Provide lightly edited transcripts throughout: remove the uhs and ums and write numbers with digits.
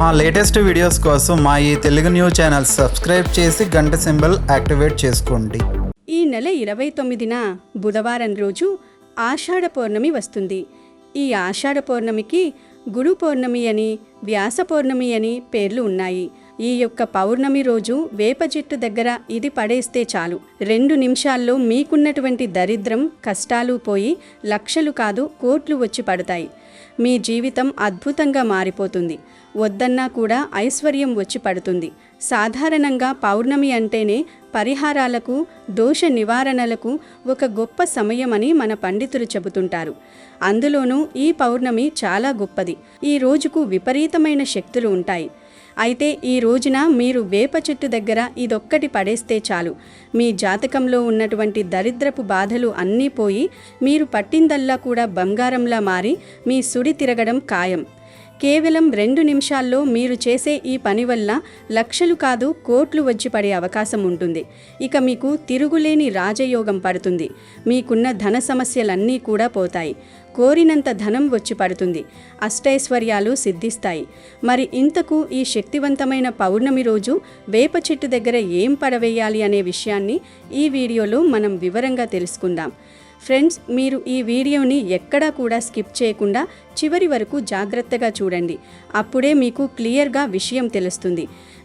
మా latest videos కోసం మా ఈ తెలుగు న్యూస్ ఛానల్ సబ్స్క్రైబ్ చేసి గంట సింబల్ యాక్టివేట్ చేసుకోండి. ఈ నెల 29న బుధవారం రోజు ఆషాఢ పౌర్ణమి వస్తుంది. ఈ ఆషాఢ పౌర్ణమికి గురు పౌర్ణమి అని, వ్యాస పౌర్ణమి అని పేర్లు ఉన్నాయి. ఈ యొక్క పౌర్ణమి రోజు వేప చెట్టు దగ్గర ఇది పడేస్తే చాలు, 2 నిమిషాల్లో మీకున్నటువంటి దరిద్రం, కష్టాలు పోయి లక్షలు కాదు కోట్లు వచ్చి పడతాయి. మీ జీవితం అద్భుతంగా మారిపోతుంది. వద్దన్నా కూడా ఐశ్వర్యం వచ్చి పడుతుంది. సాధారణంగా పౌర్ణమి అంటేనే పరిహారాలకు, దోష నివారణలకు ఒక గొప్ప సమయమని మన పండితులు చెబుతుంటారు. అందులోనూ ఈ పౌర్ణమి చాలా గొప్పది. ఈ రోజుకు విపరీతమైన శక్తులు ఉంటాయి. అయితే ఈ రోజున మీరు వేప చెట్టు దగ్గర ఇదొక్కటి పడేస్తే చాలు, మీ జాతకంలో ఉన్నటువంటి దరిద్రపు బాధలు అన్నీ పోయి మీరు పట్టిందల్లా కూడా బంగారంలా మారి మీ సుడి తిరగడం ఖాయం. కేవలం 2 నిమిషాల్లో మీరు చేసే ఈ పని వల్ల లక్షలు కాదు కోట్లు వచ్చి పడే అవకాశం ఉంటుంది. ఇక మీకు తిరుగులేని రాజయోగం పడుతుంది. మీకున్న ధన సమస్యలన్నీ కూడా పోతాయి. కోరినంత ధనం వచ్చి పడుతుంది. అష్టైశ్వర్యాలు సిద్ధిస్తాయి. మరి ఇంతకు ఈ శక్తివంతమైన పౌర్ణమి రోజు వేప చెట్టు దగ్గర ఏం పడవేయాలి అనే విషయాన్ని ఈ వీడియోలో మనం వివరంగా తెలుసుకుందాం. ఫ్రెండ్స్, మీరు ఈ వీడియోని ఎక్కడా కూడా స్కిప్ చేయకుండా చివరి వరకు జాగ్రత్తగా చూడండి. అప్పుడే మీకు క్లియర్గా విషయం తెలుస్తుంది.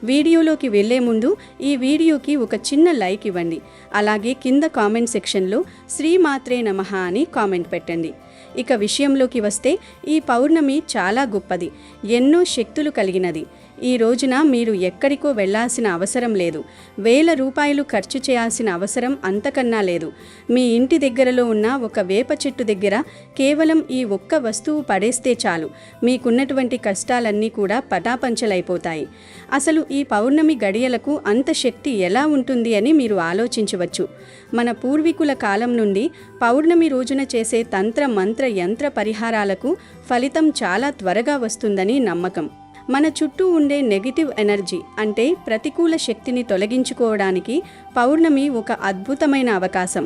వీడియోలోకి వెళ్లే ముందు ఈ వీడియోకి ఒక చిన్న లైక్ ఇవ్వండి. అలాగే కింద కామెంట్ సెక్షన్లో శ్రీమాత్రే నమః అని కామెంట్ పెట్టండి. ఇక విషయంలోకి వస్తే ఈ పౌర్ణమి చాలా గొప్పది, ఎన్నో శక్తులు కలిగినది. ఈ రోజున మీరు ఎక్కడికో వెళ్లాల్సిన అవసరం లేదు. 1000 రూపాయలు ఖర్చు చేయాల్సిన అవసరం అంతకన్నా లేదు. మీ ఇంటి దగ్గరలో ఉన్న ఒక వేప చెట్టు దగ్గర కేవలం ఈ ఒక్క వస్తువు పడేస్తే చాలు, మీకున్నటువంటి కష్టాలన్నీ కూడా పటాపంచలైపోతాయి. అసలు ఈ పౌర్ణమి గడియలకు అంత శక్తి ఎలా ఉంటుంది అని మీరు ఆలోచించవచ్చు. మన పూర్వీకుల కాలం నుండి పౌర్ణమి రోజున చేసే తంత్ర మంత్ర యంత్ర పరిహారాలకు ఫలితం చాలా త్వరగా వస్తుందని నమ్మకం. మన చుట్టూ ఉండే నెగిటివ్ ఎనర్జీ అంటే ప్రతికూల శక్తిని తొలగించుకోవడానికి పౌర్ణమి ఒక అద్భుతమైన అవకాశం.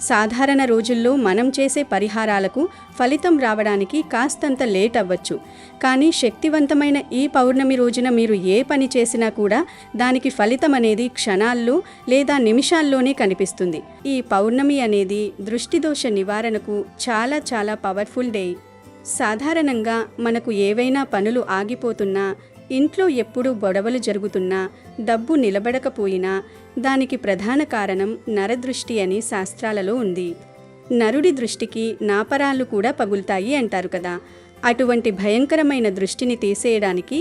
సాధారణ రోజుల్లో మనం చేసే పరిహారాలకు ఫలితం రావడానికి కాస్తంత లేట్ అవ్వచ్చు. కానీ శక్తివంతమైన ఈ పౌర్ణమి రోజున మీరు ఏ పని చేసినా కూడా దానికి ఫలితం అనేది క్షణాల్లో లేదా నిమిషాల్లోనే కనిపిస్తుంది. ఈ పౌర్ణమి అనేది దృష్టిదోష నివారణకు చాలా చాలా పవర్ఫుల్ డే. సాధారణంగా మనకు ఏవైనా పనులు ఆగిపోతున్నా, ఇంట్లో ఎప్పుడూ గొడవలు జరుగుతున్నా, డబ్బు నిలబడకపోయినా దానికి ప్రధాన కారణం నరదృష్టి అని శాస్త్రాలలో ఉంది. నరుడి దృష్టికి నాపరాలు కూడా పగులుతాయి అంటారు కదా. అటువంటి భయంకరమైన దృష్టిని తీసేయడానికి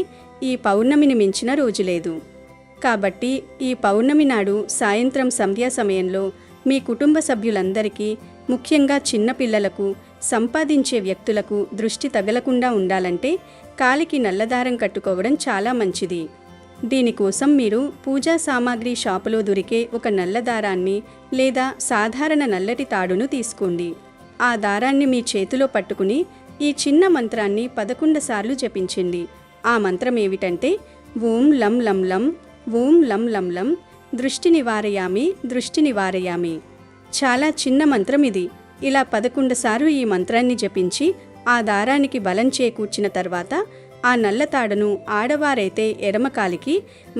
ఈ పౌర్ణమిని మించిన రోజు లేదు. కాబట్టి ఈ పౌర్ణమి నాడు సాయంత్రం సంధ్యా సమయంలో మీ కుటుంబ సభ్యులందరికీ, ముఖ్యంగా చిన్నపిల్లలకు, సంపాదించే వ్యక్తులకు దృష్టి తగలకుండా ఉండాలంటే కాలికి నల్లదారం కట్టుకోవడం చాలా మంచిది. దీనికోసం మీరు పూజా సామాగ్రి షాపులో దొరికే ఒక నల్ల దారాన్ని లేదా సాధారణ నల్లటి తాడును తీసుకోండి. ఆ దారాన్ని మీ చేతిలో పట్టుకుని ఈ చిన్న మంత్రాన్ని 11 సార్లు జపించండి. ఆ మంత్రం ఏమిటంటే ఓం లం లం లం, ఓం లం లం లం, దృష్టి నివారయామి, దృష్టి నివారయామి. చాలా చిన్న మంత్రం ఇది. ఇలా 11 సార్లు ఈ మంత్రాన్ని జపించి ఆ దారానికి బలం చేకూర్చిన తర్వాత ఆ నల్లతాడును ఆడవారైతే ఎడమకాలికి,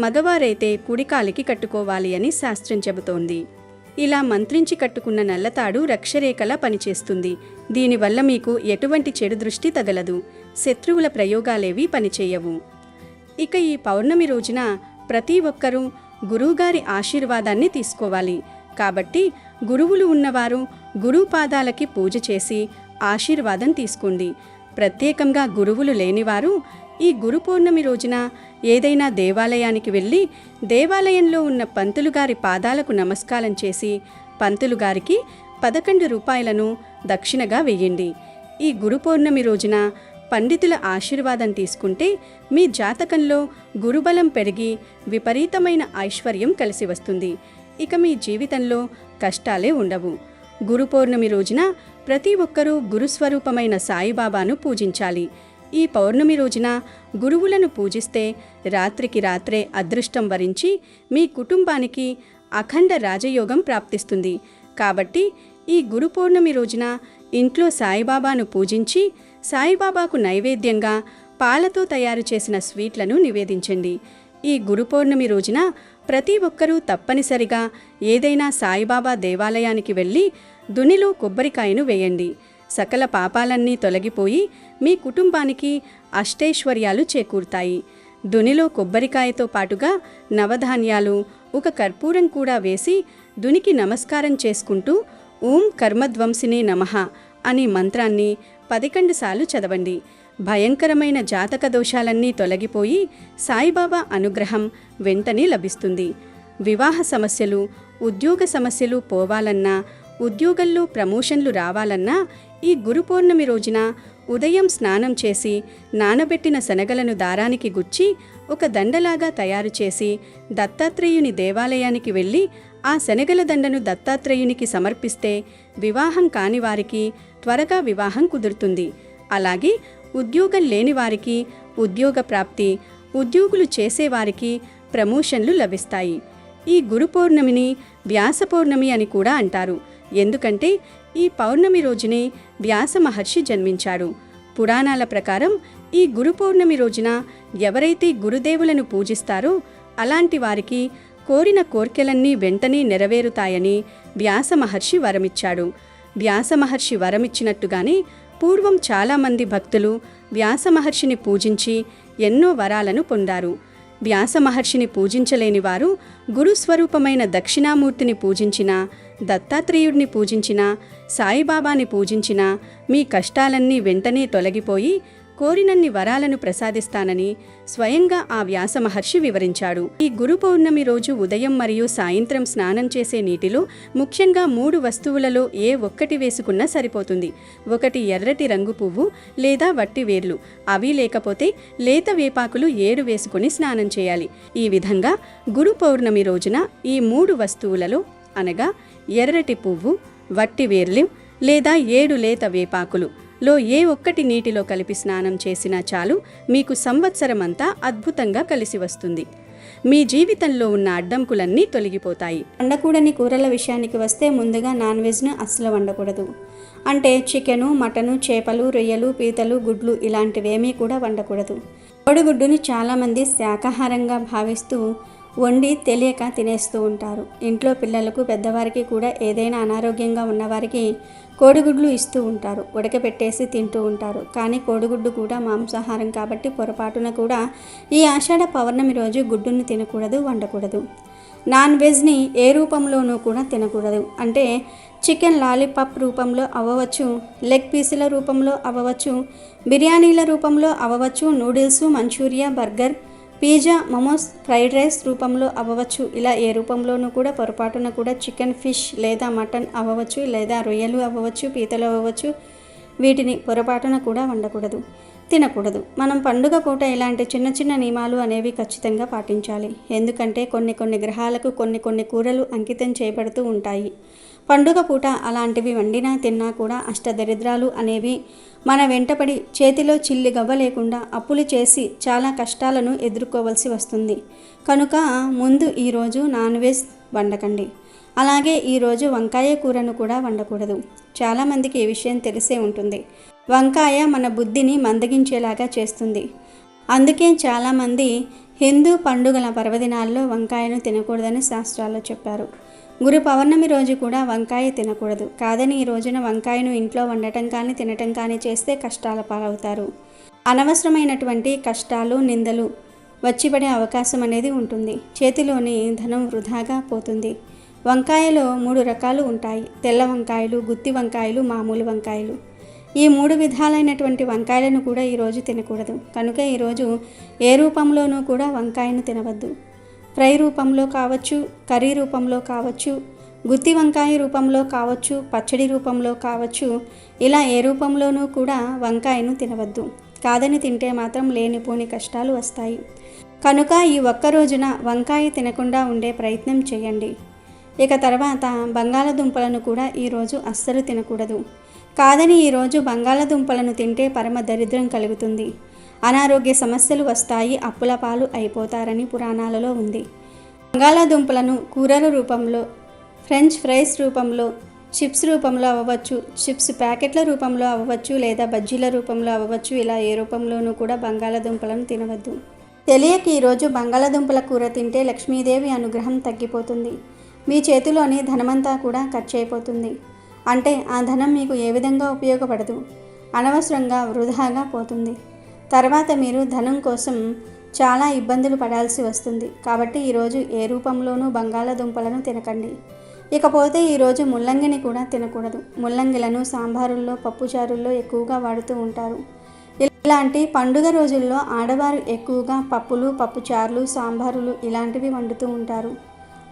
మగవారైతే కుడికాలికి కట్టుకోవాలి అని శాస్త్రం చెబుతోంది. ఇలా మంత్రించి కట్టుకున్న నల్లతాడు రక్షరేఖలా పనిచేస్తుంది. దీనివల్ల మీకు ఎటువంటి చెడు దృష్టి తగలదు. శత్రువుల ప్రయోగాలేవీ పనిచేయవు. ఇక ఈ పౌర్ణమి రోజున ప్రతి ఒక్కరూ గురువుగారి ఆశీర్వాదాన్ని తీసుకోవాలి. కాబట్టి గురువులు ఉన్నవారు గురువు పాదాలకి పూజ చేసి ఆశీర్వాదం తీసుకోండి. ప్రత్యేకంగా గురువులు లేనివారు ఈ గురు పౌర్ణమి రోజున ఏదైనా దేవాలయానికి వెళ్ళి దేవాలయంలో ఉన్న పంతులు గారి పాదాలకు నమస్కారం చేసి పంతులు గారికి 11 రూపాయలను దక్షిణగా వెయ్యండి. ఈ గురు పౌర్ణమి రోజున పండితుల ఆశీర్వాదం తీసుకుంటే మీ జాతకంలో గురుబలం పెరిగి విపరీతమైన ఐశ్వర్యం కలిసి వస్తుంది. ఇక మీ జీవితంలో కష్టాలే ఉండవు. గురు పౌర్ణమి రోజున ప్రతి ఒక్కరూ గురుస్వరూపమైన సాయిబాబాను పూజించాలి. ఈ పౌర్ణమి రోజున గురువులను పూజిస్తే రాత్రికి రాత్రే అదృష్టం వరించి మీ కుటుంబానికి అఖండ రాజయోగం ప్రాప్తిస్తుంది. కాబట్టి ఈ గురు పౌర్ణమి రోజున ఇంట్లో సాయిబాబాను పూజించి సాయిబాబాకు నైవేద్యంగా పాలతో తయారు చేసిన స్వీట్లను నివేదించండి. ఈ గురు పౌర్ణమి రోజున ప్రతి ఒక్కరూ తప్పనిసరిగా ఏదైనా సాయిబాబా దేవాలయానికి వెళ్ళి దునిలో కొబ్బరికాయను వేయండి. సకల పాపాలన్నీ తొలగిపోయి మీ కుటుంబానికి అష్టైశ్వర్యాలు చేకూరుతాయి. దునిలో కొబ్బరికాయతో పాటుగా నవధాన్యాలు, ఒక కర్పూరం కూడా వేసి దునికి నమస్కారం చేసుకుంటూ ఓం కర్మధ్వంసినే నమః అనే మంత్రాన్ని 11 సార్లు చదవండి. భయంకరమైన జాతక దోషాలన్నీ తొలగిపోయి సాయిబాబా అనుగ్రహం వెంటనే లభిస్తుంది. వివాహ సమస్యలు, ఉద్యోగ సమస్యలు పోవాలన్నా, ఉద్యోగంలో ప్రమోషన్లు రావాలన్నా ఈ గురు పౌర్ణమి రోజున ఉదయం స్నానం చేసి నానబెట్టిన శనగలను దారానికి గుచ్చి ఒక దండలాగా తయారు చేసి దత్తాత్రేయుని దేవాలయానికి వెళ్ళి ఆ శనగల దండను దత్తాత్రేయునికి సమర్పిస్తే వివాహం కాని వారికి త్వరగా వివాహం కుదురుతుంది. అలాగే ఉద్యోగం లేని వారికి ఉద్యోగ ప్రాప్తి, ఉద్యోగులు చేసేవారికి ప్రమోషన్లు లభిస్తాయి. ఈ గురు పౌర్ణమిని వ్యాస పౌర్ణమి అని కూడా అంటారు. ఎందుకంటే ఈ పౌర్ణమి రోజునే వ్యాస మహర్షి జన్మించాడు. పురాణాల ప్రకారం ఈ గురు పౌర్ణమి రోజున ఎవరైతే గురుదేవులను పూజిస్తారో అలాంటి వారికి కోరిన కోర్కెలన్నీ వెంటనే నెరవేరుతాయని వ్యాస మహర్షి వరమిచ్చాడు. వ్యాస మహర్షి వరమిచ్చినట్టుగానే పూర్వం చాలామంది భక్తులు వ్యాస మహర్షిని పూజించి ఎన్నో వరాలను పొందారు. వ్యాస మహర్షిని పూజించలేని వారు గురుస్వరూపమైన దక్షిణామూర్తిని పూజించినా, దత్తాత్రేయుడిని పూజించినా, సాయిబాబాని పూజించినా మీ కష్టాలన్నీ వెంటనే తొలగిపోయి కోరినన్ని వరాలను ప్రసాదిస్తానని స్వయంగా ఆ వ్యాస మహర్షి వివరించాడు. ఈ గురు పౌర్ణమి రోజు ఉదయం మరియు సాయంత్రం స్నానం చేసే నీటిలో ముఖ్యంగా 3 వస్తువులలో ఏ ఒక్కటి వేసుకున్నా సరిపోతుంది. ఒకటి ఎర్రటి రంగు పువ్వు లేదా వట్టి వేర్లు, అవి లేకపోతే లేత వేపాకులు 7 వేసుకుని స్నానం చేయాలి. ఈ విధంగా గురు పౌర్ణమి రోజున ఈ 3 వస్తువులలో అనగా ఎర్రటి పువ్వు, వట్టి వేర్లు లేదా 7 లేత వేపాకులు లో ఏ ఒక్కటి నీటిలో కలిపి స్నానం చేసినా చాలు, మీకు సంవత్సరమంతా అద్భుతంగా కలిసి వస్తుంది. మీ జీవితంలో ఉన్న అడ్డంకులన్నీ తొలగిపోతాయి. వండకూడని కూరల విషయానికి వస్తే ముందుగా నాన్ వెజ్ను అస్సలు వండకూడదు. అంటే చికెను, మటను, చేపలు, రొయ్యలు, పీతలు, గుడ్లు ఇలాంటివేమీ కూడా వండకూడదు. కోడిగుడ్డుని చాలామంది శాకాహారంగా భావిస్తూ వండి తెలియక తినేస్తూ ఉంటారు. ఇంట్లో పిల్లలకు, పెద్దవారికి కూడా ఏదైనా అనారోగ్యంగా ఉన్నవారికి కోడిగుడ్లు ఇస్తూ ఉంటారు. ఉడకపెట్టేసి తింటూ ఉంటారు. కానీ కోడిగుడ్డు కూడా మాంసాహారం కాబట్టి పొరపాటున కూడా ఈ ఆషాఢ పౌర్ణమి రోజు గుడ్డును తినకూడదు, వండకూడదు. నాన్ వెజ్ని ఏ రూపంలోనూ కూడా తినకూడదు. అంటే చికెన్ లాలీపాప్ రూపంలో అవ్వవచ్చు, లెగ్ పీసుల రూపంలో అవ్వవచ్చు, బిర్యానీల రూపంలో అవ్వవచ్చు, noodles, Manchuria, burger, pizza, momos, fried rice రూపంలో అవ్వవచ్చు. ఇలా ఏ రూపంలోనూ కూడా పొరపాటున కూడా చికెన్, ఫిష్ లేదా మటన్ అవ్వవచ్చు, లేదా రొయ్యలు అవ్వవచ్చు, పీతలు అవ్వవచ్చు. వీటిని పొరపాటున కూడా వండకూడదు, తినకూడదు. మనం పండుగ పూట ఇలాంటి చిన్న చిన్న నియమాలు అనేవి ఖచ్చితంగా పాటించాలి. ఎందుకంటే కొన్ని గ్రహాలకు కొన్ని కూరలు అంకితం చేయబడుతూ ఉంటాయి. పండుగ పూట అలాంటివి వండినా తిన్నా కూడా అష్టదరిద్రాలు అనేవి మన వెంటపడి చేతిలో చిల్లి గవ్వ లేకుండా అప్పులు చేసి చాలా కష్టాలను ఎదుర్కోవలసి వస్తుంది. కనుక ముందు ఈరోజు నాన్ వెజ్ వండకండి. అలాగే ఈరోజు వంకాయ కూరను కూడా వండకూడదు. చాలామందికి ఈ విషయం తెలిసే ఉంటుంది. వంకాయ మన బుద్ధిని మందగించేలాగా చేస్తుంది. అందుకే చాలామంది హిందూ పండుగల పర్వదినాల్లో వంకాయను తినకూడదని శాస్త్రాల్లో చెప్పారు. గురు పౌర్ణమి రోజు కూడా వంకాయ తినకూడదు. కాదని ఈ రోజున వంకాయను ఇంట్లో వండటం కానీ తినటం కానీ చేస్తే కష్టాల పాలవుతారు. అనవసరమైనటువంటి కష్టాలు, నిందలు వచ్చిపడే అవకాశం అనేది ఉంటుంది. చేతిలోని ధనం వృధాగా పోతుంది. వంకాయలో 3 రకాలు ఉంటాయి. తెల్ల వంకాయలు, గుత్తి వంకాయలు, మామూలు వంకాయలు. ఈ 3 విధాలైనటువంటి వంకాయలను కూడా ఈరోజు తినకూడదు. కనుక ఈరోజు ఏ రూపంలోనూ కూడా వంకాయను తినవద్దు. ఫ్రై రూపంలో కావచ్చు, కర్రీ రూపంలో కావచ్చు, గుత్తి వంకాయ రూపంలో కావచ్చు, పచ్చడి రూపంలో కావచ్చు, ఇలా ఏ రూపంలోనూ కూడా వంకాయను తినవద్దు. కాదని తింటే మాత్రం లేనిపోని కష్టాలు వస్తాయి. కనుక ఈ ఒక్క రోజున వంకాయ తినకుండా ఉండే ప్రయత్నం చేయండి. ఇక తర్వాత బంగాళదుంపలను కూడా ఈరోజు అస్సలు తినకూడదు. కాదని ఈరోజు బంగాళదుంపలను తింటే పరమ దరిద్రం కలుగుతుంది. అనారోగ్య సమస్యలు వస్తాయి, అప్పుల పాలు అయిపోతారని పురాణాలలో ఉంది. బంగాళాదుంపలను కూరల రూపంలో, ఫ్రెంచ్ ఫ్రైస్ రూపంలో, చిప్స్ రూపంలో అవ్వచ్చు, చిప్స్ ప్యాకెట్ల రూపంలో అవ్వచ్చు, లేదా బజ్జీల రూపంలో అవ్వచ్చు. ఇలా ఏ రూపంలోనూ కూడా బంగాళాదుంపలను తినవద్దు. తెలియక ఈరోజు బంగాళాదుంపల కూర తింటే లక్ష్మీదేవి అనుగ్రహం తగ్గిపోతుంది. మీ చేతిలోని ధనమంతా కూడా ఖర్చు అయిపోతుంది. అంటే ఆ ధనం మీకు ఏ విధంగా ఉపయోగపడదు, అనవసరంగా వృధాగా పోతుంది. తర్వాత మీరు ధనం కోసం చాలా ఇబ్బందులు పడాల్సి వస్తుంది. కాబట్టి ఈరోజు ఏ రూపంలోనూ బంగాళాదుంపలను తినకండి. ఇకపోతే ఈరోజు ముల్లంగిని కూడా తినకూడదు. ముల్లంగిలను సాంబారుల్లో, పప్పుచారుల్లో ఎక్కువగా వాడుతూ ఉంటారు. ఇలాంటి పండుగ రోజుల్లో ఆడవారు ఎక్కువగా పప్పులు, పప్పుచారులు, సాంబారులు ఇలాంటివి వండుతూ ఉంటారు.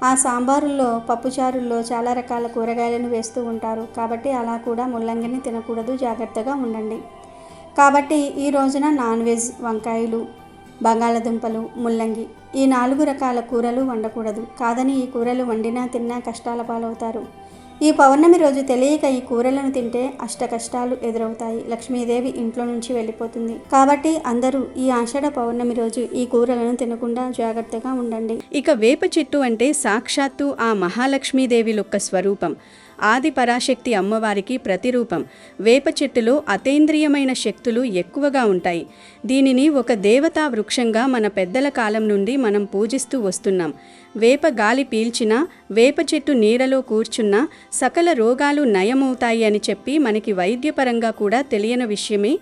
ఆ సాంబారుల్లో, పప్పుచారుల్లో చాలా రకాల కూరగాయలను వేస్తూ ఉంటారు. కాబట్టి అలా కూడా ముల్లంగిని తినకూడదు, జాగ్రత్తగా ఉండండి. కాబట్టి ఈ రోజున నాన్ వెజ్, వంకాయలు, బంగాళాదుంపలు, ముల్లంగి ఈ 4 రకాల కూరలు వండకూడదు. కాదని ఈ కూరలు వండినా తిన్నా కష్టాల పాలవుతారు. ఈ పౌర్ణమి రోజు తెలియక ఈ కూరలను తింటే అష్ట కష్టాలు ఎదురవుతాయి. లక్ష్మీదేవి ఇంట్లో నుంచి వెళ్ళిపోతుంది. కాబట్టి అందరూ ఈ ఆషాఢ పౌర్ణమి రోజు ఈ కూరలను తినకుండా జాగ్రత్తగా ఉండండి. ఇక వేప చెట్టు అంటే సాక్షాత్తు ఆ మహాలక్ష్మీదేవి యొక్క స్వరూపం. ఆది పరాశక్తి అమ్మవారికి ప్రతిరూపం. వేప చెట్టులో అతీంద్రియమైన శక్తులు ఎక్కువగా ఉంటాయి. దీనిని ఒక దేవతా వృక్షంగా మన పెద్దల కాలం నుండి మనం పూజిస్తూ వస్తున్నాం. వేప గాలి పీల్చినా, వేప చెట్టు నీడలో కూర్చున్నా సకల రోగాలు నయమవుతాయి అని చెప్పి మనకి వైద్యపరంగా కూడా తెలియని విషయమే.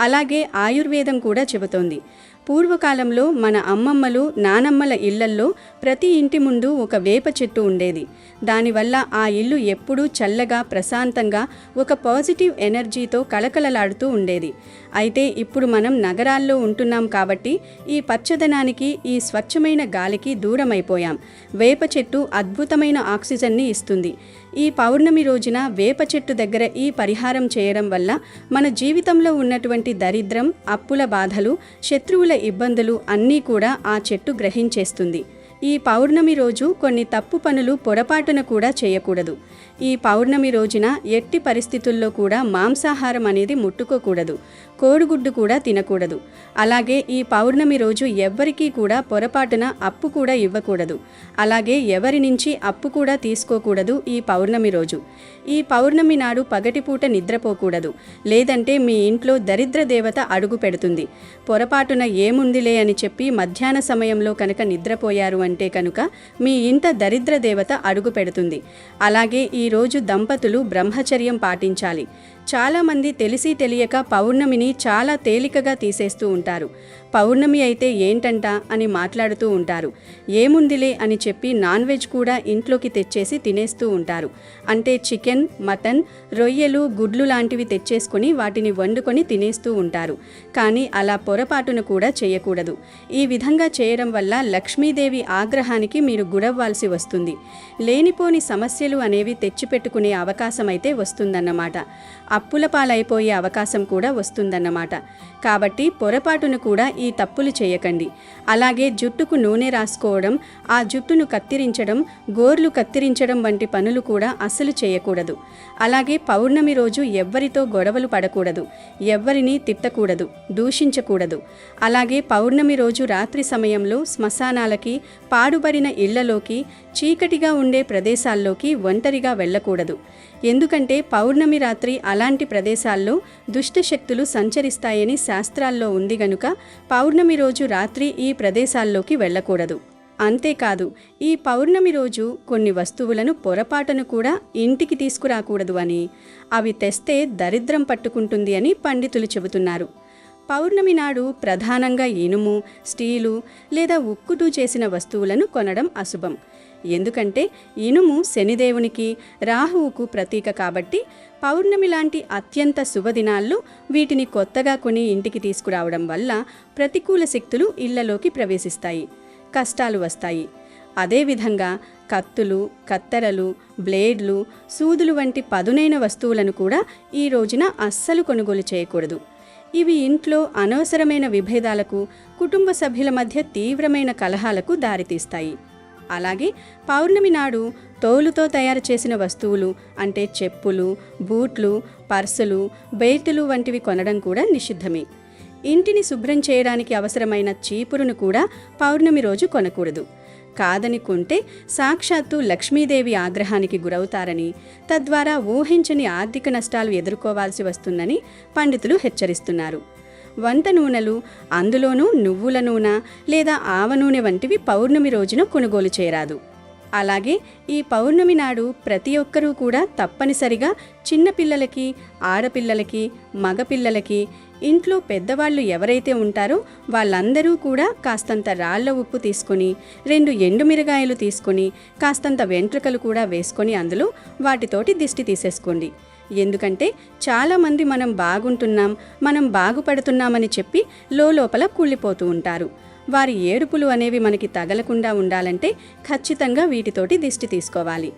అలాగే ఆయుర్వేదం కూడా చెబుతోంది. పూర్వకాలంలో మన అమ్మమ్మలు, నానమ్మల ఇళ్లల్లో ప్రతి ఇంటి ముందు ఒక వేప చెట్టు ఉండేది. దానివల్ల ఆ ఇల్లు ఎప్పుడూ చల్లగా, ప్రశాంతంగా, ఒక పాజిటివ్ ఎనర్జీతో కళకళలాడుతూ ఉండేది. అయితే ఇప్పుడు మనం నగరాల్లో ఉంటున్నాం కాబట్టి ఈ పచ్చదనానికి, ఈ స్వచ్ఛమైన గాలికి దూరమైపోయాం. వేప చెట్టు అద్భుతమైన ఆక్సిజన్ని ఇస్తుంది. ఈ పౌర్ణమి రోజున వేప చెట్టు దగ్గర ఈ పరిహారం చేయడం వల్ల మన జీవితంలో ఉన్నటువంటి దరిద్రం, అప్పుల బాధలు, శత్రువుల ఇబ్బందులు అన్నీ కూడా ఆ చెట్టు గ్రహించేస్తుంది. ఈ పౌర్ణమి రోజు కొన్ని తప్పు పనులు పొరపాటున కూడా చేయకూడదు. ఈ పౌర్ణమి రోజున ఎట్టి పరిస్థితుల్లో కూడా మాంసాహారం అనేది ముట్టుకోకూడదు. కోడిగుడ్డు కూడా తినకూడదు. అలాగే ఈ పౌర్ణమి రోజు ఎవ్వరికీ కూడా పొరపాటున అప్పు కూడా ఇవ్వకూడదు. అలాగే ఎవరి నుంచి అప్పు కూడా తీసుకోకూడదు ఈ పౌర్ణమి రోజు. ఈ పౌర్ణమి నాడు పగటిపూట నిద్రపోకూడదు. లేదంటే మీ ఇంట్లో దరిద్ర దేవత అడుగు పెడుతుంది. పొరపాటున ఏముందిలే అని చెప్పి మధ్యాహ్న సమయంలో కనుక నిద్రపోయారు అంటే కనుక మీ ఇంట దరిద్ర దేవత అడుగు పెడుతుంది. అలాగే ఈరోజు దంపతులు బ్రహ్మచర్యం పాటించాలి. చాలామంది తెలిసి తెలియక పౌర్ణమిని చాలా తేలికగా తీసేస్తూ ఉంటారు. పౌర్ణమి అయితే ఏంటంట అని మాట్లాడుతూ ఉంటారు. ఏముందిలే అని చెప్పి నాన్ వెజ్ కూడా ఇంట్లోకి తెచ్చేసి తినేస్తూ ఉంటారు. అంటే చికెన్, మటన్, రొయ్యలు, గుడ్లు లాంటివి తెచ్చేసుకొని వాటిని వండుకొని తినేస్తూ ఉంటారు. కానీ అలా పొరపాటును కూడా చేయకూడదు. ఈ విధంగా చేయడం వల్ల లక్ష్మీదేవి ఆగ్రహానికి మీరు గురవ్వాల్సి వస్తుంది. లేనిపోని సమస్యలు అనేవి తెచ్చిపెట్టుకునే అవకాశం అయితే వస్తుందన్నమాట. అప్పుల పాలైపోయే అవకాశం కూడా వస్తుందన్నమాట. కాబట్టి పొరపాటును కూడా ఈ తప్పులు చేయకండి. అలాగే జుట్టుకు నూనె రాసుకోవడం, ఆ జుట్టును కత్తిరించడం, గోర్లు కత్తిరించడం వంటి పనులు కూడా అస్సలు చేయకూడదు. అలాగే పౌర్ణమి రోజు ఎవ్వరితో గొడవలు పడకూడదు. ఎవ్వరినీ తిట్టకూడదు, దూషించకూడదు. అలాగే పౌర్ణమి రోజు రాత్రి సమయంలో శ్మశానాలకి, పాడుబడిన ఇళ్లలోకి, చీకటిగా ఉండే ప్రదేశాల్లోకి ఒంటరిగా వెళ్ళకూడదు. ఎందుకంటే పౌర్ణమి రాత్రి అలాంటి ప్రదేశాల్లో దుష్టశక్తులు సంచరిస్తాయని శాస్త్రాల్లో ఉంది గనుక పౌర్ణమి రోజు రాత్రి ఈ ప్రదేశాల్లోకి వెళ్ళకూడదు. అంతేకాదు, ఈ పౌర్ణమి రోజు కొన్ని వస్తువులను పొరపాటును కూడా ఇంటికి తీసుకురాకూడదు అని, అవి తెస్తే దరిద్రం పట్టుకుంటుంది అని పండితులు చెబుతున్నారు. పౌర్ణమి నాడు ప్రధానంగా ఇనుము, స్టీలు లేదా ఉక్కుతో చేసిన వస్తువులను కొనడం అశుభం. ఎందుకంటే ఇనుము శనిదేవునికి, రాహువుకు ప్రతీక కాబట్టి పౌర్ణమి లాంటి అత్యంత శుభదినాల్లో వీటిని కొత్తగా కొని ఇంటికి తీసుకురావడం వల్ల ప్రతికూల శక్తులు ఇళ్లలోకి ప్రవేశిస్తాయి, కష్టాలు వస్తాయి. అదేవిధంగా కత్తులు, కత్తెరలు, బ్లేడ్లు, సూదులు వంటి పదునైన వస్తువులను కూడా ఈ రోజున అస్సలు కొనుగోలు చేయకూడదు. ఇవి ఇంట్లో అనవసరమైన విభేదాలకు, కుటుంబ సభ్యుల మధ్య తీవ్రమైన కలహాలకు దారితీస్తాయి. అలాగే పౌర్ణమి నాడు తోలుతో తయారు చేసిన వస్తువులు అంటే చెప్పులు, బూట్లు, పర్సులు, బెల్టులు వంటివి కొనడం కూడా నిషిద్ధమే. ఇంటిని శుభ్రం చేయడానికి అవసరమైన చీపురును కూడా పౌర్ణమి రోజు కొనకూడదు. కాదని కొంటే సాక్షాత్తు లక్ష్మీదేవి ఆగ్రహానికి గురవుతారని, తద్వారా ఊహించని ఆర్థిక నష్టాలు ఎదుర్కోవాల్సి వస్తుందని పండితులు హెచ్చరిస్తున్నారు. వంట నూనెలు, అందులోనూ నువ్వుల నూనె లేదా ఆవ నూనె వంటివి పౌర్ణమి రోజున కొనుగోలు చేయరాదు. అలాగే ఈ పౌర్ణమి నాడు ప్రతి ఒక్కరూ కూడా తప్పనిసరిగా చిన్నపిల్లలకి, ఆడపిల్లలకి, మగపిల్లలకి, ఇంట్లో పెద్దవాళ్ళు ఎవరైతే ఉంటారో వాళ్ళందరూ కూడా కాస్తంత రాళ్ల ఉప్పు తీసుకొని, 2 ఎండుమిరగాయలు తీసుకొని, కాస్తంత వెంట్రుకలు కూడా వేసుకొని అందులో వాటితోటి దిష్టి తీసేసుకోండి. ఎందుకంటే చాలామంది మనం బాగుంటున్నాం, మనం బాగుపడుతున్నామని చెప్పి లోపల కుళ్ళిపోతూ ఉంటారు. వారి ఏడుపులు అనేవి మనకి తగలకుండా ఉండాలంటే ఖచ్చితంగా వీటితోటి దిష్టి తీసుకోవాలి.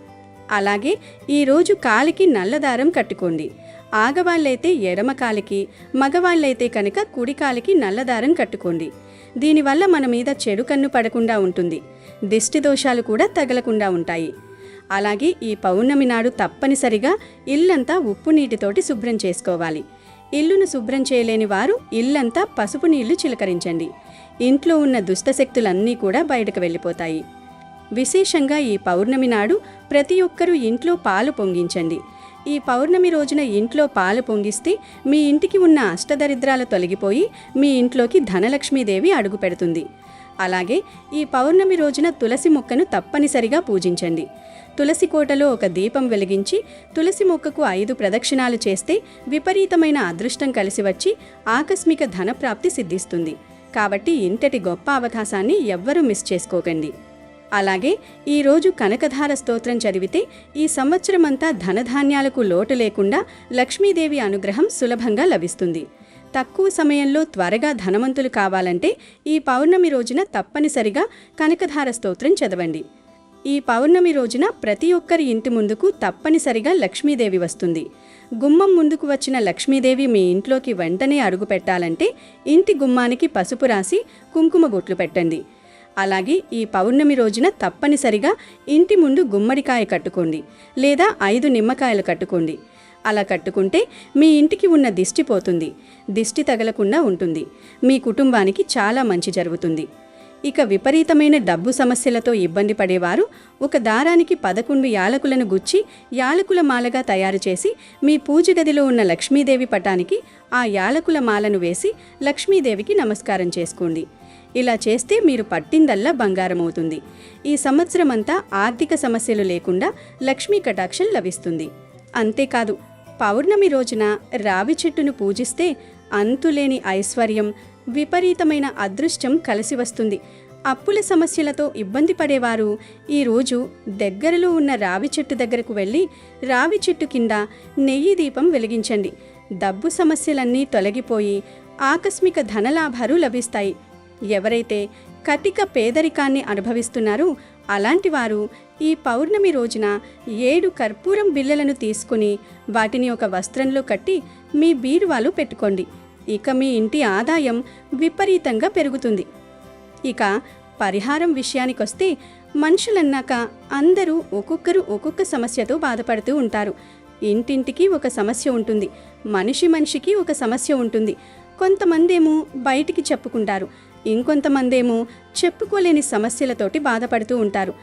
అలాగే ఈరోజు కాలికి నల్లదారం కట్టుకోండి. ఆగవాళ్ళైతే ఎడమ కాలికి, మగవాళ్ళైతే కనుక కుడి కాలికి నల్లదారం కట్టుకోండి. దీనివల్ల మన మీద చెడు కన్ను పడకుండా ఉంటుంది, దిష్టి దోషాలు కూడా తగలకుండా ఉంటాయి. అలాగే ఈ పౌర్ణమి నాడు తప్పనిసరిగా ఇల్లంతా ఉప్పు నీటితోటి శుభ్రం చేసుకోవాలి. ఇల్లును శుభ్రం చేయలేని వారు ఇల్లంతా పసుపు నీళ్లు చిలకరించండి. ఇంట్లో ఉన్న దుష్టశక్తులన్నీ కూడా బయటకు వెళ్ళిపోతాయి. విశేషంగా ఈ పౌర్ణమి నాడు ప్రతి ఒక్కరూ ఇంట్లో పాలు పొంగించండి. ఈ పౌర్ణమి రోజున ఇంట్లో పాలు పొంగిస్తే మీ ఇంటికి ఉన్న అష్టదరిద్రాలు తొలగిపోయి మీ ఇంట్లోకి ధనలక్ష్మీదేవి అడుగు పెడుతుంది. అలాగే ఈ పౌర్ణమి రోజున తులసి మొక్కను తప్పనిసరిగా పూజించండి. తులసి కోటలో ఒక దీపం వెలిగించి తులసి మొక్కకు 5 ప్రదక్షిణాలు చేస్తే విపరీతమైన అదృష్టం కలిసి వచ్చి ఆకస్మిక ధనప్రాప్తి సిద్ధిస్తుంది. కాబట్టి ఇంతటి గొప్ప అవకాశాన్ని ఎవ్వరూ మిస్ చేసుకోకండి. అలాగే ఈరోజు కనకధార స్తోత్రం చదివితే ఈ సంవత్సరమంతా ధనధాన్యాలకు లోటు లేకుండా లక్ష్మీదేవి అనుగ్రహం సులభంగా లభిస్తుంది. తక్కువ సమయంలో త్వరగా ధనవంతులు కావాలంటే ఈ పౌర్ణమి రోజున తప్పనిసరిగా కనకధార స్తోత్రం చదవండి. ఈ పౌర్ణమి రోజున ప్రతి ఒక్కరి ఇంటి ముందుకు తప్పనిసరిగా లక్ష్మీదేవి వస్తుంది. గుమ్మం ముందుకు వచ్చిన లక్ష్మీదేవి మీ ఇంట్లోకి వెంటనే అడుగు పెట్టాలంటే ఇంటి గుమ్మానికి పసుపు రాసి కుంకుమ బొట్లు పెట్టండి. అలాగే ఈ పౌర్ణమి రోజున తప్పనిసరిగా ఇంటి ముందు గుమ్మడికాయ కట్టుకోండి, లేదా 5 నిమ్మకాయలు కట్టుకోండి. అలా కట్టుకుంటే మీ ఇంటికి ఉన్న దిష్టి పోతుంది, దిష్టి తగలకుండా ఉంటుంది, మీ కుటుంబానికి చాలా మంచి జరుగుతుంది. ఇక విపరీతమైన డబ్బు సమస్యలతో ఇబ్బంది పడేవారు ఒక దారానికి 11 యాలకులను గుచ్చి యాలకుల మాలగా తయారు చేసి మీ పూజ గదిలో ఉన్న లక్ష్మీదేవి పటానికి ఆ యాలకుల మాలను వేసి లక్ష్మీదేవికి నమస్కారం చేసుకోండి. ఇలా చేస్తే మీరు పట్టిందల్లా బంగారం అవుతుంది. ఈ సంవత్సరమంతా ఆర్థిక సమస్యలు లేకుండా లక్ష్మీ కటాక్షం లభిస్తుంది. అంతేకాదు, పౌర్ణమి రోజున రావి చెట్టును పూజిస్తే అంతులేని ఐశ్వర్యం, విపరీతమైన అదృష్టం కలిసి వస్తుంది. అప్పుల సమస్యలతో ఇబ్బంది పడేవారు ఈరోజు దగ్గరలో ఉన్న రావి చెట్టు దగ్గరకు వెళ్ళి రావి చెట్టు కింద నెయ్యి దీపం వెలిగించండి. డబ్బు సమస్యలన్నీ తొలగిపోయి ఆకస్మిక ధనలాభాలు లభిస్తాయి. ఎవరైతే కటిక పేదరికాన్ని అనుభవిస్తున్నారో అలాంటి వారు ఈ పౌర్ణమి రోజున 7 కర్పూరం బిళ్ళలను తీసుకుని వాటిని ఒక వస్త్రంలో కట్టి మీ బీరువాలో పెట్టుకోండి. ఇక మీ ఇంటి ఆదాయం విపరీతంగా పెరుగుతుంది. ఇక పరిహారం విషయానికొస్తే మనుషులన్నాక అందరూ ఒక్కొక్కరు ఒక్కొక్క సమస్యతో బాధపడుతూ ఉంటారు. ఇంటింటికి ఒక సమస్య ఉంటుంది, మనిషికి ఒక సమస్య ఉంటుంది. కొంతమందేమో బయటికి చెప్పుకుంటారు, ఇంకొంతమందేమో చెప్పుకోలేని సమస్యలతోటి బాధపడుతూ ఉంటారు.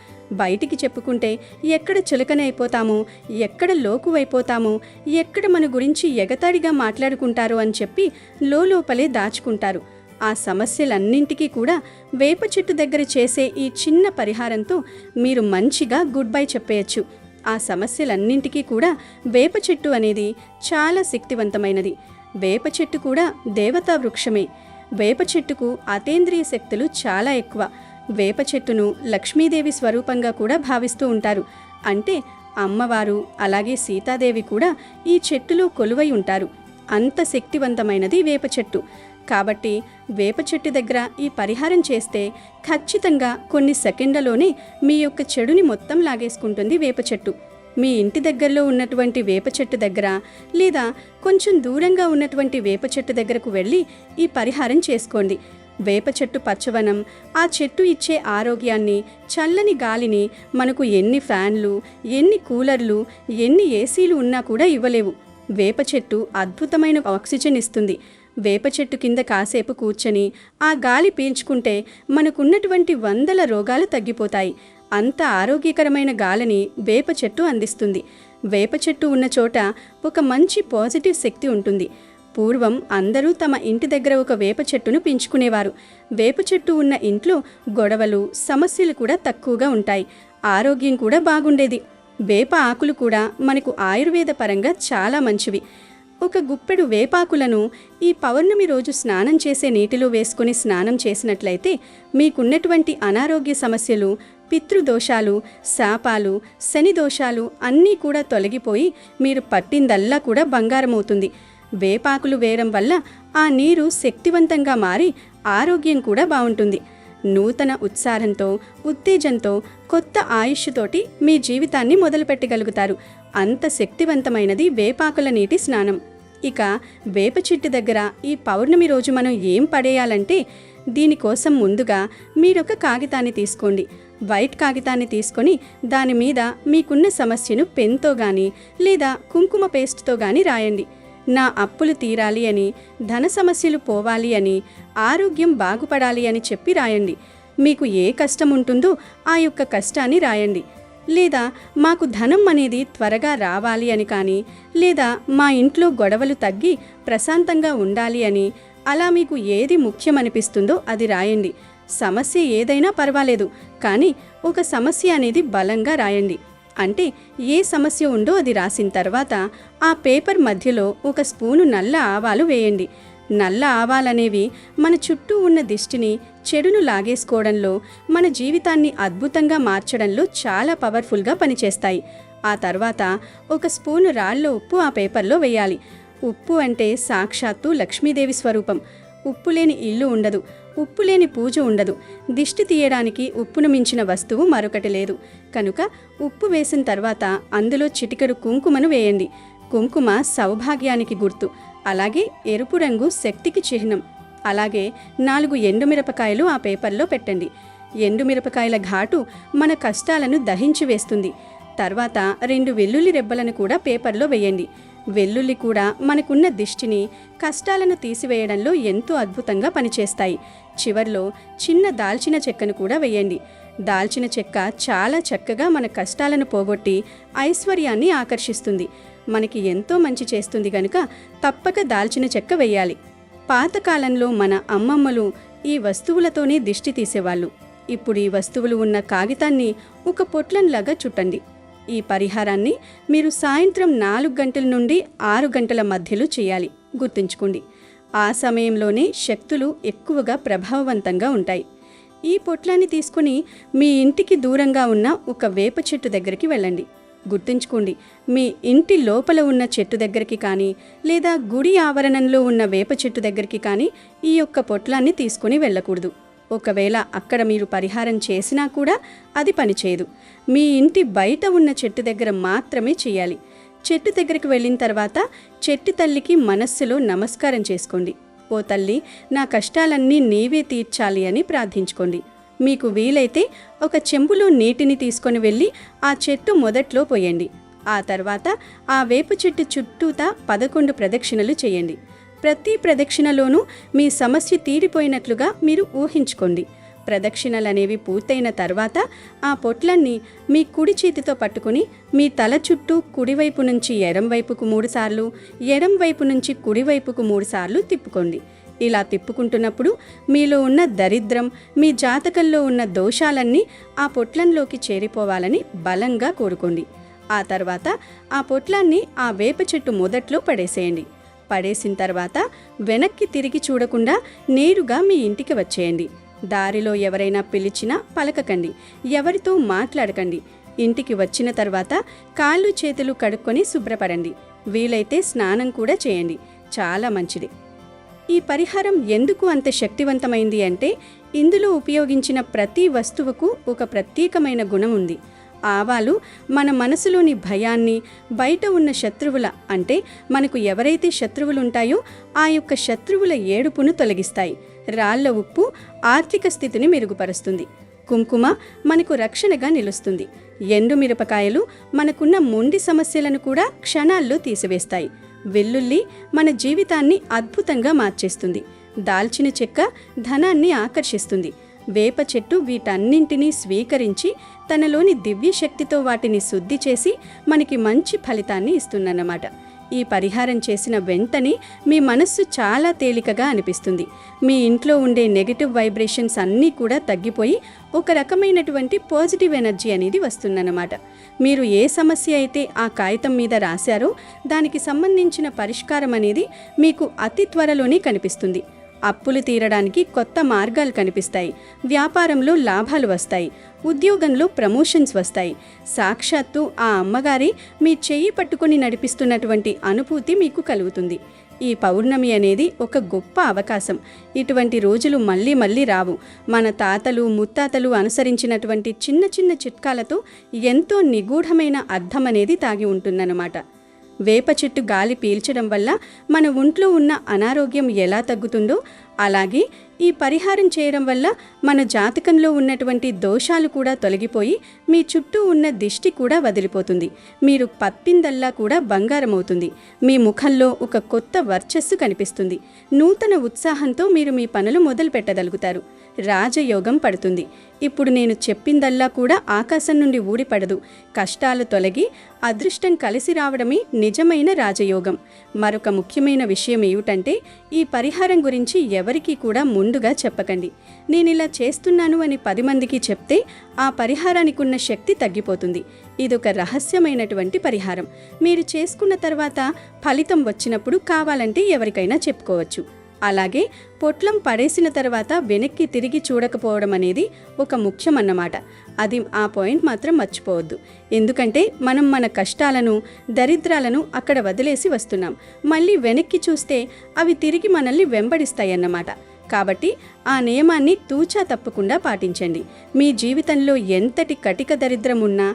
బయటికి చెప్పుకుంటే ఎక్కడ చులకనైపోతామో, ఎక్కడ లోకువైపోతామో, ఎక్కడ మన గురించి ఎగతాళిగా మాట్లాడుకుంటారో అని చెప్పి లోపలే దాచుకుంటారు. ఆ సమస్యలన్నింటికీ కూడా వేప చెట్టు దగ్గర చేసే ఈ చిన్న పరిహారంతో మీరు మంచిగా గుడ్ బై చెప్పేయచ్చు. ఆ సమస్యలన్నింటికీ కూడా వేప చెట్టు అనేది చాలా శక్తివంతమైనది. వేప చెట్టు కూడా దేవతా వృక్షమే. వేప చెట్టుకు అతేంద్రియ శక్తులు చాలా ఎక్కువ. వేప చెట్టును లక్ష్మీదేవి స్వరూపంగా కూడా భావిస్తూ ఉంటారు. అంటే అమ్మవారు అలాగే సీతాదేవి కూడా ఈ చెట్టులో కొలువై ఉంటారు. అంత శక్తివంతమైనది వేప చెట్టు. కాబట్టి వేప చెట్టు దగ్గర ఈ పరిహారం చేస్తే ఖచ్చితంగా కొన్ని సెకండ్లలోనే మీ యొక్క చెడుని మొత్తం లాగేసుకుంటుంది వేప చెట్టు. మీ ఇంటి దగ్గరలో ఉన్నటువంటి వేప చెట్టు దగ్గర లేదా కొంచెం దూరంగా ఉన్నటువంటి వేప చెట్టు దగ్గరకు వెళ్ళి ఈ పరిహారం చేసుకోండి. వేప చెట్టు పచ్చవనం, ఆ చెట్టు ఇచ్చే ఆరోగ్యాన్ని, చల్లని గాలిని మనకు ఎన్ని ఫ్యాన్లు, ఎన్ని కూలర్లు, ఎన్ని ఏసీలు ఉన్నా కూడా ఇవ్వలేవు. వేప చెట్టు అద్భుతమైన ఆక్సిజన్ ఇస్తుంది. వేప చెట్టు కింద కాసేపు కూర్చొని ఆ గాలి పీల్చుకుంటే మనకున్నటువంటి వందల రోగాలు తగ్గిపోతాయి. అంత ఆరోగ్యకరమైన గాలిని వేప చెట్టు అందిస్తుంది. వేప చెట్టు ఉన్న చోట ఒక మంచి పాజిటివ్ శక్తి ఉంటుంది. పూర్వం అందరూ తమ ఇంటి దగ్గర ఒక వేప చెట్టును పెంచుకునేవారు. వేప చెట్టు ఉన్న ఇంట్లో గొడవలు, సమస్యలు కూడా తక్కువగా ఉంటాయి. ఆరోగ్యం కూడా బాగుండేది. వేప ఆకులు కూడా మనకు ఆయుర్వేద పరంగా చాలా మంచివి. ఒక గుప్పెడు వేపాకులను ఈ పౌర్ణమి రోజు స్నానం చేసే నీటిలో వేసుకుని స్నానం చేసినట్లయితే మీకున్నటువంటి అనారోగ్య సమస్యలు, పితృదోషాలు, శాపాలు, శని దోషాలు అన్నీ కూడా తొలగిపోయి మీరు పట్టిందల్లా కూడా బంగారమవుతుంది. వేపాకులు వేయడం వల్ల ఆ నీరు శక్తివంతంగా మారి ఆరోగ్యం కూడా బాగుంటుంది. నూతన ఉత్సాహంతో, ఉత్తేజంతో, కొత్త ఆయుష్తోటి మీ జీవితాన్ని మొదలుపెట్టగలుగుతారు. అంత శక్తివంతమైనది వేపాకుల నీటి స్నానం. ఇక వేప చెట్టు దగ్గర ఈ పౌర్ణమి రోజు మనం ఏం పడేయాలంటే, దీనికోసం ముందుగా మీరొక కాగితాన్ని తీసుకోండి. వైట్ కాగితాన్ని తీసుకొని దాని మీద మీకున్న సమస్యను పెన్తో కానీ లేదా కుంకుమ పేస్ట్తో కానీ రాయండి. నా అప్పులు తీరాలి అని, ధన సమస్యలు పోవాలి అని, ఆరోగ్యం బాగుపడాలి అని చెప్పి రాయండి. మీకు ఏ కష్టం ఉంటుందో ఆ యొక్క కష్టాన్ని రాయండి. లేదా మాకు ధనం అనేది త్వరగా రావాలి అని కానీ, లేదా మా ఇంట్లో గొడవలు తగ్గి ప్రశాంతంగా ఉండాలి అని, అలా మీకు ఏది ముఖ్యమనిపిస్తుందో అది రాయండి. సమస్య ఏదైనా పర్వాలేదు, కానీ ఒక సమస్య అనేది బలంగా రాయండి. అంటే ఏ సమస్య ఉందో అది రాసిన తర్వాత ఆ పేపర్ మధ్యలో ఒక స్పూను నల్ల ఆవాలు వేయండి. నల్ల ఆవాలనేవి మన చుట్టూ ఉన్న దిష్టిని, చెడును లాగేసుకోవడంలో, మన జీవితాన్ని అద్భుతంగా మార్చడంలో చాలా పవర్ఫుల్గా పనిచేస్తాయి. ఆ తర్వాత ఒక స్పూను రాళ్ళ ఉప్పు ఆ పేపర్లో వేయాలి. ఉప్పు అంటే సాక్షాత్తు లక్ష్మీదేవి స్వరూపం. ఉప్పు లేని ఇల్లు ఉండదు, ఉప్పు లేని పూజ ఉండదు. దిష్టి తీయడానికి ఉప్పును మించిన వస్తువు మరొకటి లేదు. కనుక ఉప్పు వేసిన తర్వాత అందులో చిటికెడు కుంకుమను వేయండి. కుంకుమ సౌభాగ్యానికి గుర్తు. అలాగే ఎరుపు రంగు శక్తికి చిహ్నం. అలాగే 4 ఎండుమిరపకాయలు ఆ పేపర్లో పెట్టండి. ఎండుమిరపకాయల ఘాటు మన కష్టాలను దహించి వేస్తుంది. తర్వాత 2 వెల్లుల్లి రెబ్బలను కూడా పేపర్లో వేయండి. వెల్లుల్లి కూడా మనకున్న దిష్టిని, కష్టాలను తీసివేయడంలో ఎంతో అద్భుతంగా పనిచేస్తాయి. చివర్లో చిన్న దాల్చిన చెక్కను కూడా వేయండి. దాల్చిన చెక్క చాలా చక్కగా మన కష్టాలను పోగొట్టి ఐశ్వర్యాన్ని ఆకర్షిస్తుంది. మనకి ఎంతో మంచి చేస్తుంది కనుక తప్పక దాల్చిన చెక్క వేయాలి. పాతకాలంలో మన అమ్మమ్మలు ఈ వస్తువులతోనే దిష్టి తీసేవాళ్ళు. ఇప్పుడు ఈ వస్తువులు ఉన్న కాగితాన్ని ఒక పొట్లంలాగా చుట్టండి. ఈ పరిహారాన్ని మీరు సాయంత్రం 4 గంటల నుండి 6 గంటల మధ్యలో చేయాలి. గుర్తుంచుకోండి, ఆ సమయంలోనే శక్తులు ఎక్కువగా ప్రభావవంతంగా ఉంటాయి. ఈ పొట్లాన్ని తీసుకుని మీ ఇంటికి దూరంగా ఉన్న ఒక వేప చెట్టు దగ్గరికి వెళ్ళండి. గుర్తుంచుకోండి, మీ ఇంటి లోపల ఉన్న చెట్టు దగ్గరికి కానీ లేదా గుడి ఆవరణంలో ఉన్న వేప చెట్టు దగ్గరికి కానీ ఈ యొక్క పొట్లాన్ని తీసుకుని వెళ్ళకూడదు. ఒకవేళ అక్కడ మీరు పరిహారం చేసినా కూడా అది పనిచేయదు. మీ ఇంటి బయట ఉన్న చెట్టు దగ్గర మాత్రమే చేయాలి. చెట్టు దగ్గరికి వెళ్ళిన తర్వాత చెట్టు తల్లికి మనస్సులో నమస్కారం చేసుకోండి. ఓ తల్లి, నా కష్టాలన్నీ నీవే తీర్చాలి అని ప్రార్థించుకోండి. మీకు వీలైతే ఒక చెంబులో నీటిని తీసుకొని వెళ్ళి ఆ చెట్టు మొదట్లో పోయండి. ఆ తర్వాత ఆ వేప చెట్టు చుట్టూతా 11 ప్రదక్షిణలు చేయండి. ప్రతి ప్రదక్షిణలోనూ మీ సమస్య తీరిపోయినట్లుగా మీరు ఊహించుకోండి. ప్రదక్షిణలనేవి పూర్తయిన తర్వాత ఆ పొట్లన్నీ మీ కుడి చేతితో పట్టుకుని మీ తల చుట్టూ కుడివైపు నుంచి ఎడంవైపుకు 3 సార్లు, ఎడంవైపు నుంచి కుడివైపుకు 3 సార్లు తిప్పుకోండి. ఇలా తిప్పుకుంటున్నప్పుడు మీలో ఉన్న దరిద్రం, మీ జాతకంలో ఉన్న దోషాలన్నీ ఆ పొట్లంలోకి చేరిపోవాలని బలంగా కోరుకోండి. ఆ తర్వాత ఆ పొట్లాన్ని ఆ వేప చెట్టు మొదట్లో పడేసేయండి. పడేసిన తర్వాత వెనక్కి తిరిగి చూడకుండా నేరుగా మీ ఇంటికి వచ్చేయండి. దారిలో ఎవరైనా పిలిచినా పలకకండి, ఎవరితో మాట్లాడకండి. ఇంటికి వచ్చిన తర్వాత కాళ్ళు చేతులు కడుక్కొని శుభ్రపడండి. వీలైతే స్నానం కూడా చేయండి. చాలా మంచిది. ఈ పరిహారం ఎందుకు అంత శక్తివంతమైంది అంటే, ఇందులో ఉపయోగించిన ప్రతి వస్తువుకు ఒక ప్రత్యేకమైన గుణం ఉంది. ఆవాలు మన మనసులోని భయాన్ని, బయట ఉన్న శత్రువుల అంటే మనకు ఎవరైతే శత్రువులు ఉంటాయో ఆ యొక్క శత్రువుల ఏడుపును తొలగిస్తాయి. రాళ్ల ఉప్పు ఆర్థిక స్థితిని మెరుగుపరుస్తుంది. కుంకుమ మనకు రక్షణగా నిలుస్తుంది. ఎండు మిరపకాయలు మనకున్న మొండి సమస్యలను కూడా క్షణాల్లో తీసివేస్తాయి. వెల్లుల్లి మన జీవితాన్ని అద్భుతంగా మార్చేస్తుంది. దాల్చిన చెక్క ధనాన్ని ఆకర్షిస్తుంది. వేప చెట్టు వీటన్నింటినీ స్వీకరించి తనలోని దివ్య శక్తితో వాటిని శుద్ధి చేసి మనకి మంచి ఫలితాన్ని ఇస్తుందన్నమాట. ఈ పరిహారం చేసిన వెంటనే మీ మనస్సు చాలా తేలికగా అనిపిస్తుంది. మీ ఇంట్లో ఉండే నెగటివ్ వైబ్రేషన్స్ అన్నీ కూడా తగ్గిపోయి ఒక రకమైనటువంటి పాజిటివ్ ఎనర్జీ అనేది వస్తుందన్నమాట. మీరు ఏ సమస్య అయితే ఆ కాగితం మీద రాశారో దానికి సంబంధించిన పరిష్కారం అనేది మీకు అతి త్వరలోనే కనిపిస్తుంది. అప్పులు తీరడానికి కొత్త మార్గాలు కనిపిస్తాయి. వ్యాపారంలో లాభాలు వస్తాయి. ఉద్యోగంలో ప్రమోషన్స్ వస్తాయి. సాక్షాత్తు ఆ అమ్మగారి మీ చెయ్యి పట్టుకొని నడిపిస్తున్నటువంటి అనుభూతి మీకు కలుగుతుంది. ఈ పౌర్ణమి అనేది ఒక గొప్ప అవకాశం. ఇటువంటి రోజులు మళ్ళీ మళ్ళీ రావు. మన తాతలు ముత్తాతలు అనుసరించినటువంటి చిన్న చిన్న చిట్కాలతో ఎంతో నిగూఢమైన అర్థం అనేది దాగి ఉంటుందన్నమాట. వేప చెట్టు గాలి పీల్చడం వల్ల మన ఒంట్లో ఉన్న అనారోగ్యం ఎలా తగ్గుతుందో అలాగే ఈ పరిహారం చేయడం వల్ల మన జాతకంలో ఉన్నటువంటి దోషాలు కూడా తొలగిపోయి మీ చుట్టూ ఉన్న దిష్టి కూడా వదిలిపోతుంది. మీరు పప్పిందల్లా కూడా బంగారం అవుతుంది. మీ ముఖంలో ఒక కొత్త వర్చస్సు కనిపిస్తుంది. నూతన ఉత్సాహంతో మీరు మీ పనులు మొదలు పెట్టగలుగుతారు. రాజయోగం పడుతుంది. ఇప్పుడు నేను చెప్పిందల్లా కూడా ఆకాశం నుండి ఊడిపడదు. కష్టాలు తొలగి అదృష్టం కలిసి రావడమే నిజమైన రాజయోగం. మరొక ముఖ్యమైన విషయం ఏమిటంటే ఈ పరిహారం గురించి ఎవరికీ కూడా ముందుగా చెప్పకండి. నేను ఇలా చేస్తున్నాను అని 10 మందికి చెప్తే ఆ పరిహారానికి ఉన్న శక్తి తగ్గిపోతుంది. ఇదొక రహస్యమైనటువంటి పరిహారం. మీరు చేసుకున్న తర్వాత ఫలితం వచ్చినప్పుడు కావాలంటే ఎవరికైనా చెప్పుకోవచ్చు. అలాగే పొట్లం పడేసిన తర్వాత వెనక్కి తిరిగి చూడకపోవడం అనేది ఒక ముఖ్యమన్నమాట. అది ఆ పాయింట్ మాత్రం మర్చిపోవద్దు. ఎందుకంటే మనం మన కష్టాలను దరిద్రాలను అక్కడ వదిలేసి వస్తున్నాం. మళ్ళీ వెనక్కి చూస్తే అవి తిరిగి మనల్ని వెంబడిస్తాయన్నమాట. కాబట్టి ఆ నియమాన్ని తూచా తప్పకుండా పాటించండి. మీ జీవితంలో ఎంతటి కటిక దరిద్రం ఉన్నా,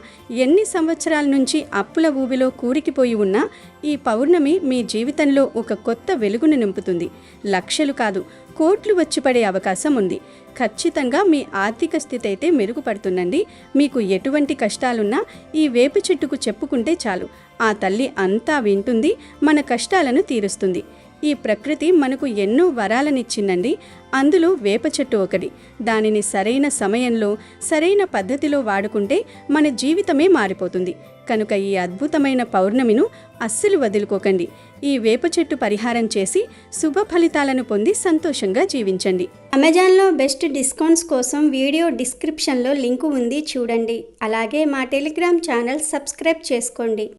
ఎన్ని సంవత్సరాల నుంచి అప్పుల ఊబిలో కూరికిపోయి ఉన్నా ఈ పౌర్ణమి మీ జీవితంలో ఒక కొత్త వెలుగును నింపుతుంది. లక్షలు కాదు, కోట్లు వచ్చి పడే అవకాశం ఉంది. ఖచ్చితంగా మీ ఆర్థిక స్థితి అయితే మెరుగుపడుతుందండి. మీకు ఎటువంటి కష్టాలున్నా ఈ వేప చెట్టుకు చెప్పుకుంటే చాలు. ఆ తల్లి అంతా వింటుంది, మన కష్టాలను తీరుస్తుంది. ఈ ప్రకృతి మనకు ఎన్నో వరాలనిచ్చిందండి. అందులో వేప చెట్టు ఒకటి. దానిని సరైన సమయంలో సరైన పద్ధతిలో వాడుకుంటే మన జీవితమే మారిపోతుంది. కనుక ఈ అద్భుతమైన పౌర్ణమిను అస్సలు వదులుకోకండి. ఈ వేప చెట్టు పరిహారం చేసి శుభ ఫలితాలను పొంది సంతోషంగా జీవించండి. అమెజాన్లో బెస్ట్ డిస్కౌంట్స్ కోసం వీడియో డిస్క్రిప్షన్లో లింకు ఉంది, చూడండి. అలాగే మా టెలిగ్రామ్ ఛానల్ సబ్స్క్రైబ్ చేసుకోండి.